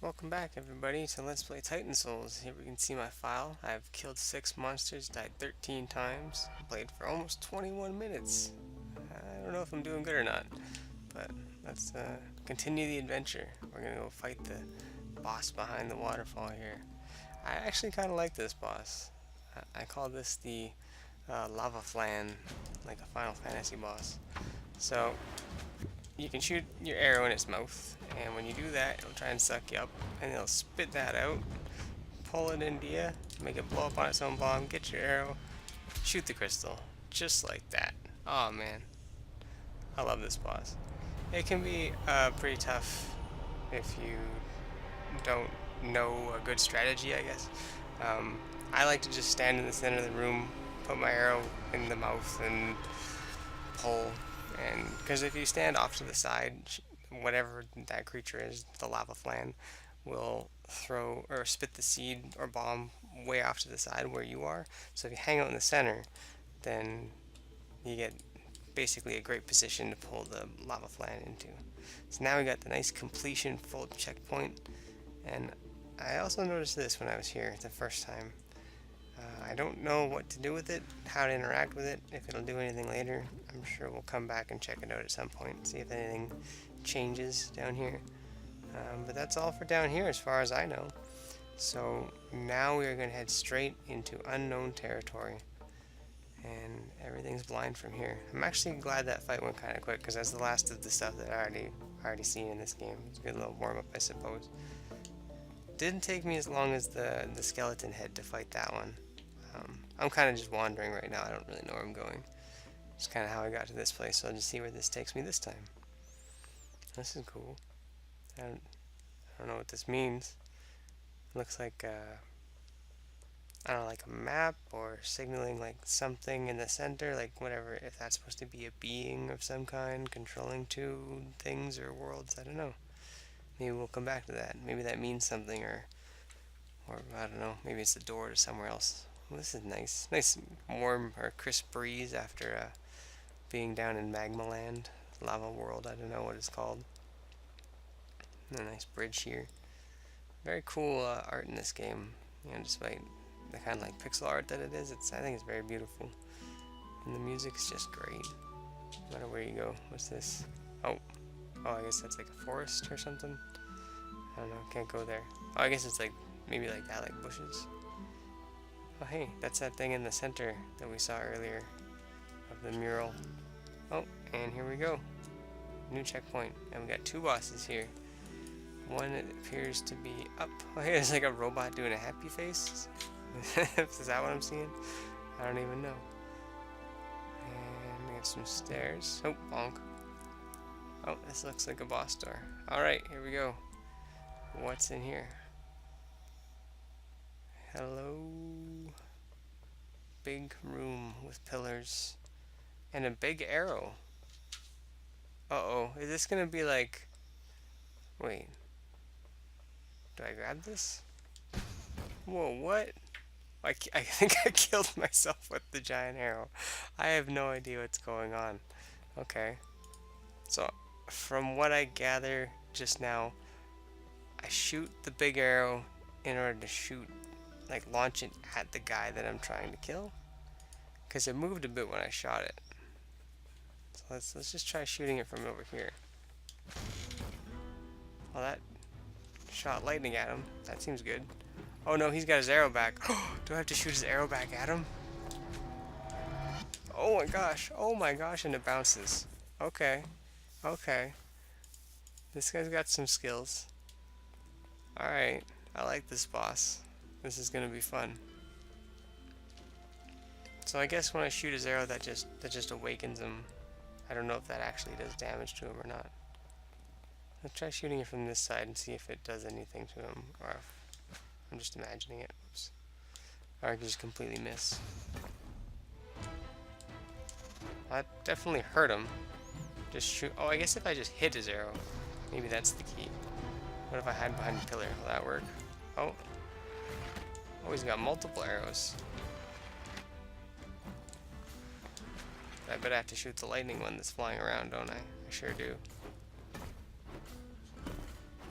Welcome back everybody to Let's Play Titan Souls. Here we can see my file. I've killed 6 monsters, died 13 times, played for almost 21 minutes. I don't know if I'm doing good or not, but let's continue the adventure. We're gonna go fight the boss behind the waterfall here. I actually kind of like this boss. I call this the Lava Flan, like a Final Fantasy boss. So you can shoot your arrow in its mouth, and when you do that, it'll try and suck you up, and it'll spit that out, pull it into you, make it blow up on its own bomb, get your arrow, shoot the crystal, just like that. Oh man, I love this boss. It can be pretty tough if you don't know a good strategy, I guess. I like to just stand in the center of the room, put my arrow in the mouth, and pull. And because if you stand off to the side, whatever that creature is, the lava flan, will throw or spit the seed or bomb way off to the side where you are. So if you hang out in the center, then you get basically a great position to pull the lava flan into. So now we got the nice completion full checkpoint. And I also noticed this when I was here the first time. I don't know what to do with it, how to interact with it, if it'll do anything later. I'm sure we'll come back and check it out at some point, see if anything changes down here. But that's all for down here as far as I know. So now we are going to head straight into unknown territory. And everything's blind from here. I'm actually glad that fight went kind of quick, because that's the last of the stuff that I already seen in this game. It's a good little warm-up, I suppose. Didn't take me as long as the skeleton head to fight that one. I'm kind of just wandering right now. I don't really know where I'm going. It's kind of how I got to this place, so I'll just see where this takes me this time. This is cool. I don't know what this means. It looks like I don't know, like a map or signaling like something in the center, like whatever, if that's supposed to be a being of some kind controlling two things or worlds. I don't know. Maybe we'll come back to that. Maybe that means something, or I don't know, maybe it's the door to somewhere else. Well, this is nice. Nice warm or crisp breeze after being down in Magma Land, Lava World, I don't know what it's called. And a nice bridge here. Very cool art in this game, you know, despite the kind of like pixel art that it is. I think it's very beautiful. And the music's just great. No matter where you go. What's this? Oh, I guess that's like a forest or something. I don't know, can't go there. Oh, I guess it's like, maybe like that, like bushes. Oh hey, that's that thing in the center that we saw earlier of the mural. Oh, and here we go. New checkpoint. And we got two bosses here. One appears to be up. Oh hey, there's like a robot doing a happy face. Is that what I'm seeing? I don't even know. And we have some stairs. Oh, bonk. Oh, this looks like a boss door. Alright, here we go. What's in here? Hello. Big room with pillars. And a big arrow. Uh-oh. Is this gonna be like... Wait. Do I grab this? Whoa, what? I think I killed myself with the giant arrow. I have no idea what's going on. Okay. So, from what I gather just now, I shoot the big arrow in order to shoot, like launch it at the guy that I'm trying to kill. Because it moved a bit when I shot it. So let's just try shooting it from over here. Well, that shot lightning at him. That seems good. Oh no, he's got his arrow back. Do I have to shoot his arrow back at him? Oh my gosh, and it bounces. Okay. This guy's got some skills. Alright, I like this boss. This is gonna be fun. So I guess when I shoot his arrow, that just awakens him. I don't know if that actually does damage to him or not. Let's try shooting it from this side and see if it does anything to him, or if I'm just imagining it. Oops. Or I can just completely miss. That definitely hurt him. Just shoot. Oh, I guess if I just hit his arrow, maybe that's the key. What if I hide behind a pillar? Will that work? Oh. Oh, he's got multiple arrows. I bet I have to shoot the lightning one that's flying around, don't I? I sure do.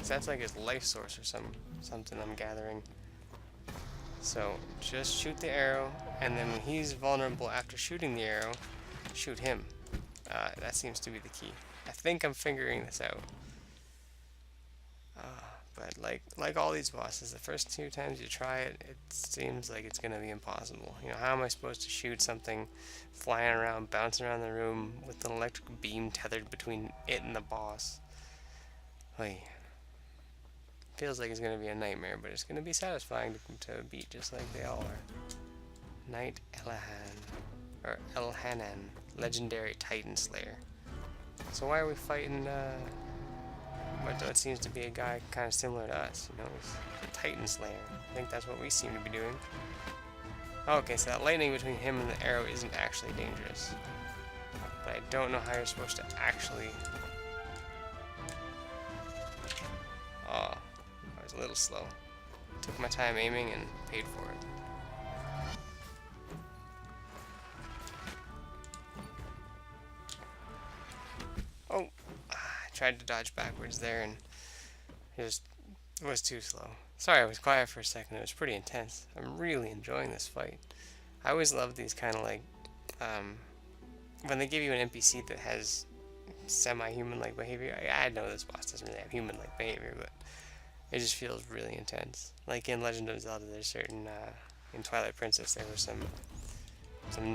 'Cause that's like his life source or something I'm gathering. So just shoot the arrow, and then when he's vulnerable after shooting the arrow, shoot him. That seems to be the key. I think I'm figuring this out. But like all these bosses, the first 2 times you try it, it seems like it's gonna be impossible. You know, how am I supposed to shoot something flying around, bouncing around the room with an electric beam tethered between it and the boss? Oy. Feels like it's gonna be a nightmare, but it's gonna be satisfying to beat, just like they all are. Knight Elhanan, legendary Titan Slayer. So why are we fighting? What seems to be a guy kind of similar to us, you know, he's the Titan Slayer. I think that's what we seem to be doing. Okay, so that lightning between him and the arrow isn't actually dangerous. But I don't know how you're supposed to actually... Oh, I was a little slow. Took my time aiming and paid for it. Oh! I tried to dodge backwards there and it was too slow. Sorry, I was quiet for a second. It was pretty intense. I'm really enjoying this fight. I always love these kind of like, when they give you an NPC that has semi-human-like behavior. I know this boss doesn't really have human-like behavior, but it just feels really intense. Like in Legend of Zelda, there's certain, in Twilight Princess, there were some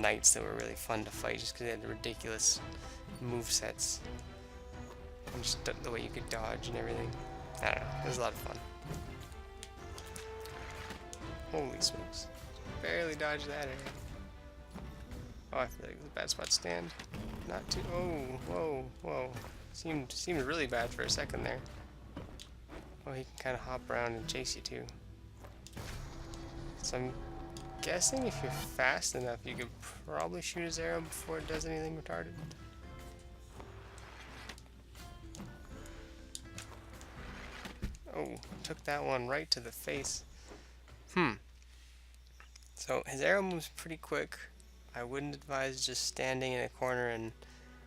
knights that were really fun to fight just because they had the ridiculous movesets. And just the way you could dodge and everything. I don't know, it was a lot of fun. Holy smokes. Barely dodged that area. Oh, I feel like it was a bad spot to stand. Not too... Oh, whoa. Seemed really bad for a second there. Oh, he can kind of hop around and chase you too. So I'm guessing if you're fast enough, you could probably shoot his arrow before it does anything retarded. Oh, took that one right to the face. So his arrow moves pretty quick. I wouldn't advise just standing in a corner and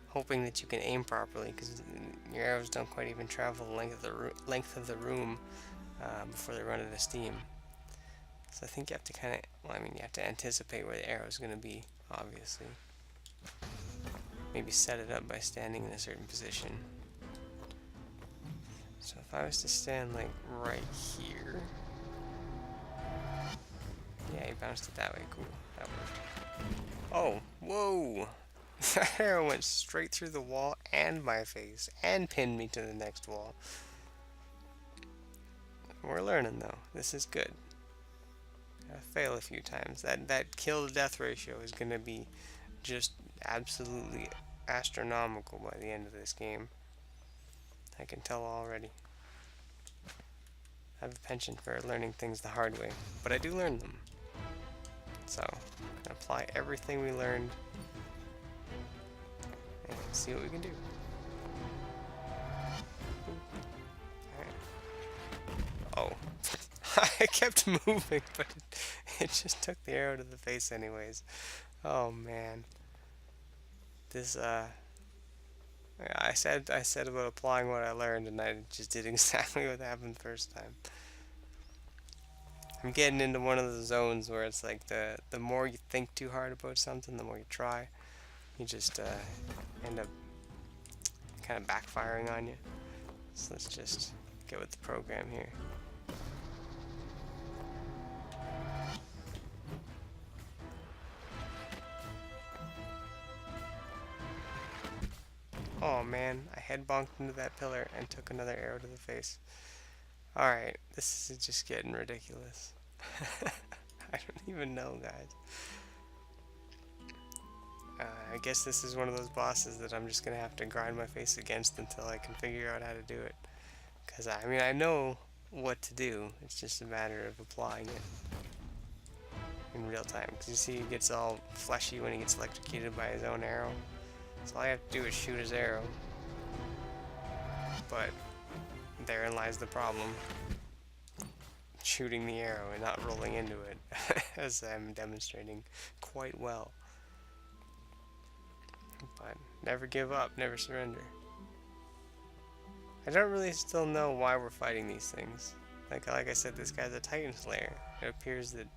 hoping that you can aim properly, because your arrows don't quite even travel the length of the room before they run out of steam. So I think you have to kind of, well, I mean, you have to anticipate where the arrow is going to be, obviously. Maybe set it up by standing in a certain position. So if I was to stand like right here, yeah, he bounced it that way. Cool, that worked. Oh, whoa! That arrow went straight through the wall and my face, and pinned me to the next wall. We're learning though. This is good. Gotta fail a few times. That kill to death ratio is gonna be just absolutely astronomical by the end of this game. I can tell already. I have a penchant for learning things the hard way, but I do learn them. So, gonna apply everything we learned and see what we can do. Alright. Oh. I kept moving, but it just took the arrow to the face anyways. Oh man. This, I said about applying what I learned, and I just did exactly what happened the first time. I'm getting into one of the zones where it's like the more you think too hard about something, the more you try, you just end up kind of backfiring on you. So let's just get with the program here. Oh man, I head bonked into that pillar and took another arrow to the face. Alright, this is just getting ridiculous. I don't even know, guys. I guess this is one of those bosses that I'm just gonna have to grind my face against until I can figure out how to do it. Because, I mean, I know what to do, it's just a matter of applying it in real time. Because you see, he gets all fleshy when he gets electrocuted by his own arrow. So all I have to do is shoot his arrow. But therein lies the problem. Shooting the arrow and not rolling into it, as I'm demonstrating quite well. But never give up, never surrender. I don't really still know why we're fighting these things. Like I said, this guy's a Titan Slayer. It appears that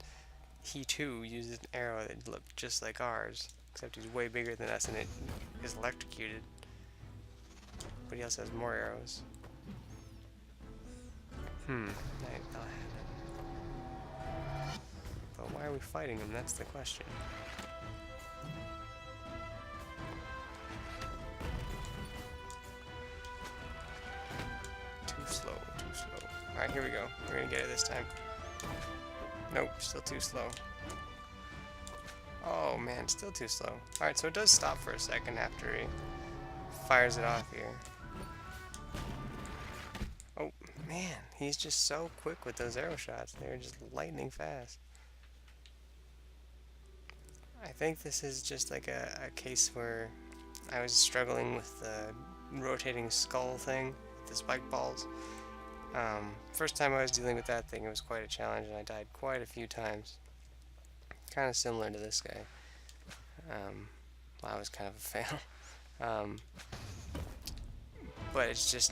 he too uses an arrow that looked just like ours, except he's way bigger than us and it is electrocuted. But he also has more arrows. But why are we fighting him? That's the question. Too slow, too slow. Alright, here we go. We're gonna get it this time. Nope, still too slow. Oh man, still too slow. Alright, so it does stop for a second after he fires it off here. Oh man, he's just so quick with those arrow shots. They're just lightning fast. I think this is just like a case where I was struggling with the rotating skull thing, the spike balls. First time I was dealing with that thing, it was quite a challenge and I died quite a few times. Kind of similar to this guy. Well, I was kind of a fail. But it's just,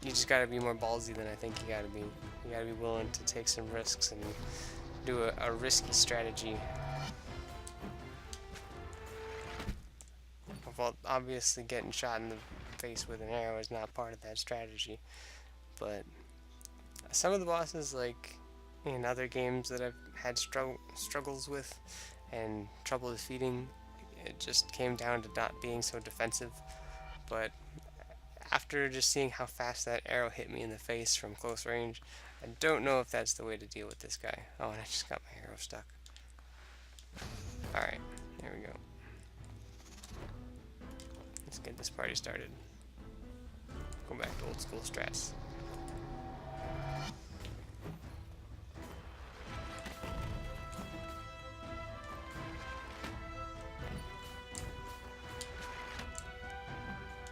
you just gotta be more ballsy than I think you gotta be. You gotta be willing to take some risks and do a risky strategy. Well, obviously getting shot in the face with an arrow is not part of that strategy. But some of the bosses, like in other games that I've had struggles with and trouble defeating, it just came down to not being so defensive. But after just seeing how fast that arrow hit me in the face from close range, I don't know if that's the way to deal with this guy. Oh, and I just got my arrow stuck. Alright, here we go. Let's get this party started. Go back to old school strats.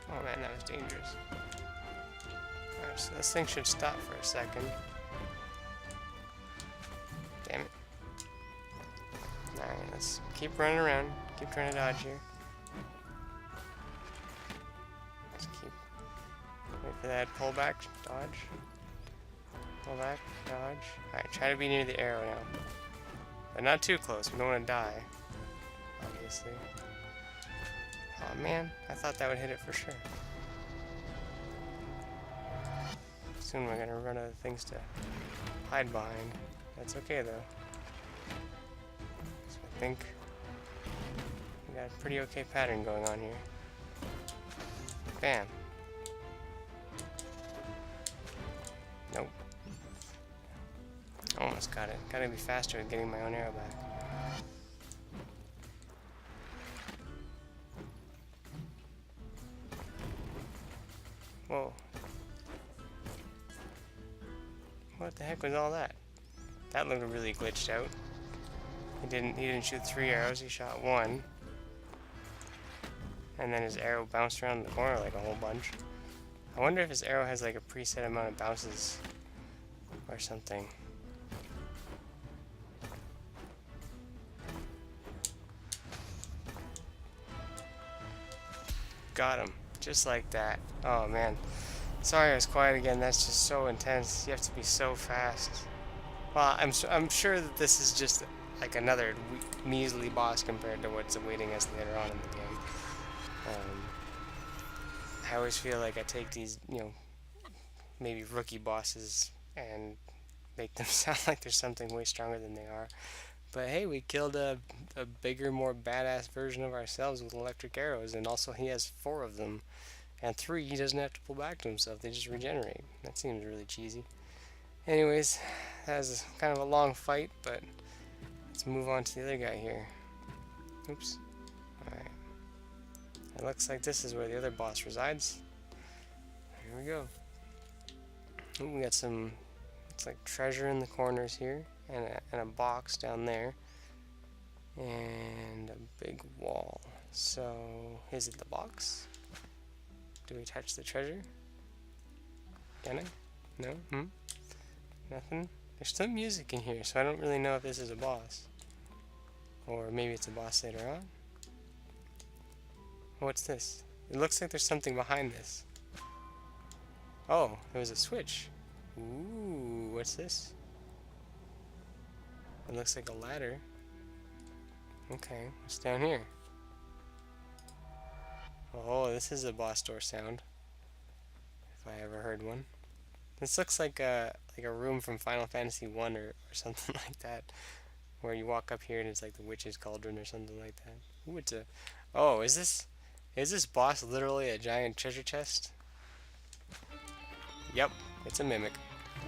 Oh man, that was dangerous. Alright, so this thing should stop for a second. Damn it. Alright, let's keep running around. Keep trying to dodge here. Let's keep... Wait for that pullback, dodge. Pull back, dodge. Alright, try to be near the arrow now. But not too close, we don't want to die. Obviously. Oh man, I thought that would hit it for sure. Soon we're gonna run out of things to hide behind. That's okay though. So I think we got a pretty okay pattern going on here. Bam. Nope. Almost got it. Gotta be faster with getting my own arrow back. Whoa. What the heck was all that? That looked really glitched out. He didn't shoot 3 arrows, he shot 1. And then his arrow bounced around the corner like a whole bunch. I wonder if his arrow has like a preset amount of bounces or something. Got him. Just like that. Oh man. Sorry I was quiet again. That's just so intense. You have to be so fast. Well, I'm sure that this is just like another measly boss compared to what's awaiting us later on in the game. I always feel like I take these, you know, maybe rookie bosses and make them sound like they're something way stronger than they are. But hey, we killed a bigger, more badass version of ourselves with electric arrows, and also he has 4 of them. And 3, he doesn't have to pull back to himself, they just regenerate. That seems really cheesy. Anyways, that was kind of a long fight, but let's move on to the other guy here. Oops. Alright. It looks like this is where the other boss resides. Here we go. Ooh, we got some, it's like treasure in the corners here, and a box down there, and a big wall. So, is it the box? Do we touch the treasure? Can I? No? Nothing? There's some music in here, so I don't really know if this is a boss. Or maybe it's a boss later on. What's this? It looks like there's something behind this. Oh, there was a switch. Ooh, what's this? It looks like a ladder. Okay, what's down here? Oh, this is a boss door sound, if I ever heard one. This looks like a room from Final Fantasy 1 or something like that, where you walk up here and it's like the witch's cauldron or something like that. Ooh, it's a... Oh, is this boss literally a giant treasure chest? Yep, it's a mimic.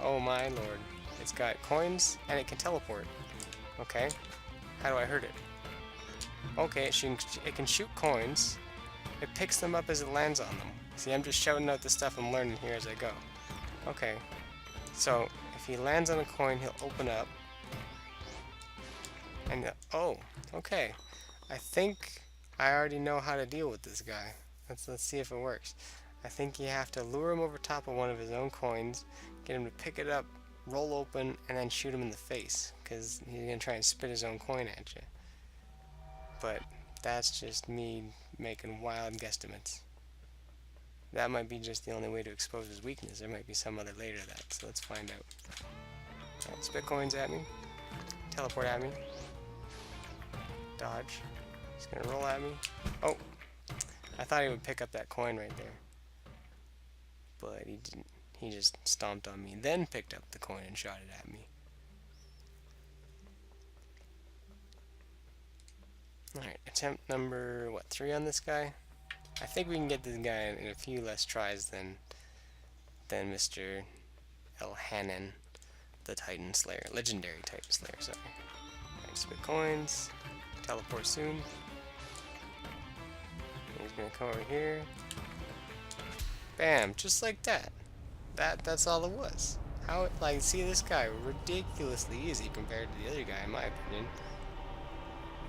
Oh my lord. It's got coins and it can teleport. Okay, how do I hurt it? Okay, it can shoot coins. It picks them up as it lands on them. See, I'm just shouting out the stuff I'm learning here as I go. Okay, so if he lands on a coin, he'll open up. And, oh, okay. I think I already know how to deal with this guy. Let's see if it works. I think you have to lure him over top of one of his own coins, get him to pick it up, roll open, and then shoot him in the face, because he's going to try and spit his own coin at you. But that's just me making wild guesstimates. That might be just the only way to expose his weakness. There might be some other layer to that, so let's find out. Alright, spit coins at me. Teleport at me. Dodge. He's gonna roll at me. Oh! I thought he would pick up that coin right there. But he didn't. He just stomped on me, then picked up the coin and shot it at me. Alright, attempt number, 3 on this guy? I think we can get this guy in a few less tries than Mr. Elhanan, the Titan Slayer. Legendary Titan Slayer, sorry. Alright, spit coins. Teleport soon. He's gonna come over here. Bam! Just like that. That's all it was. How, like, see this guy, ridiculously easy compared to the other guy, in my opinion.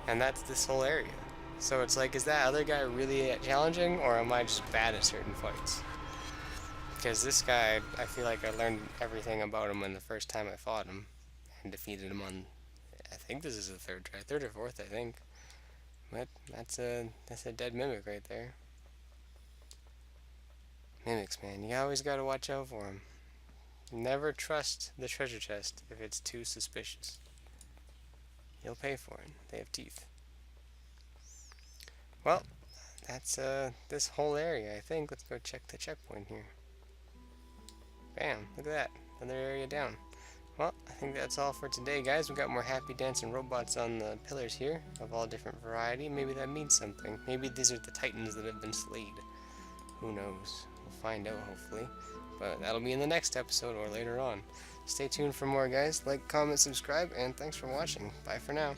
And that's this whole area. So it's like, is that other guy really challenging, or am I just bad at certain fights? Because this guy, I feel like I learned everything about him when the first time I fought him, and defeated him on, I think this is the third or fourth, I think. But that's a dead mimic right there. Mimics, man, you always gotta watch out for them. Never trust the treasure chest if it's too suspicious. You'll pay for it. They have teeth. Well, that's this whole area, I think. Let's go check the checkpoint here. Bam, look at that. Another area down. Well, I think that's all for today, guys. We've got more happy dancing robots on the pillars here of all different variety. Maybe that means something. Maybe these are the titans that have been slayed. Who knows? We'll find out, hopefully. But that'll be in the next episode or later on. Stay tuned for more, guys. Like, comment, subscribe, and thanks for watching. Bye for now.